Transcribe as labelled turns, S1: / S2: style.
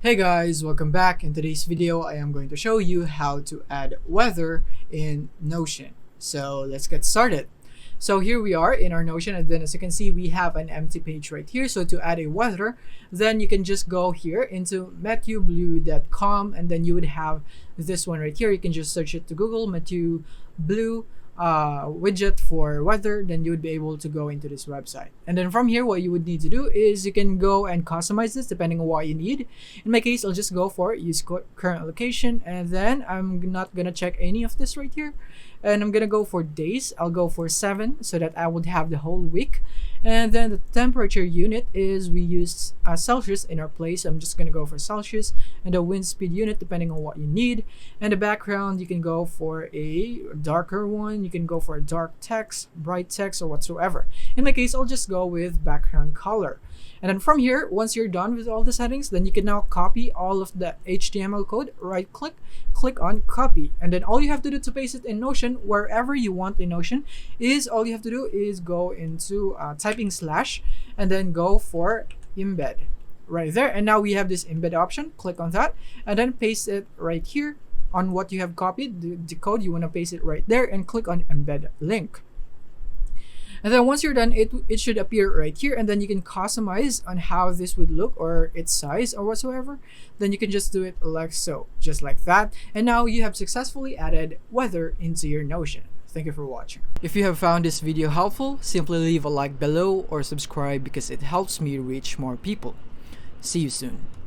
S1: Hey guys, welcome back. In today's video, I am going to show you how to add weather in Notion. So let's get started. So here we are in our Notion, and then as you can see, we have an empty page right here. So to add a weather, then you can just go here into meteoblue.com, and then you would have this one right here. You can just search it to Google, Meteo Blue widget for weather. Then you would be able to go into this website, and then from here what you would need to do is you can go and customize this depending on what you need. In my case, I'll just go for use current location, and then I'm not gonna check any of this right here, and I'm gonna go for days. I'll go for 7 so that I would have the whole week. And then the temperature unit is we use Celsius in our place. I'm just gonna go for Celsius, and the wind speed unit depending on what you need. And the background, you can go for a darker one, you can go for a dark text, bright text, or whatsoever. In my case, I'll just go with background color. And then from here, once you're done with all the settings, then you can now copy all of the HTML code. Right click, click on copy, and then all you have to do to paste it in Notion wherever you want in Notion is all you have to do is go into typing slash and then go for embed right there. And now we have this embed option. Click on that and then paste it right here on what you have copied, the code. You want to paste it right there and click on embed link. And then once you're done, it should appear right here, and then you can customize on how this would look or its size or whatsoever. Then you can just do it like so, just like that. And now you have successfully added weather into your Notion. Thank you for watching. If you have found this video helpful, simply leave a like below or subscribe because it helps me reach more people. See you soon.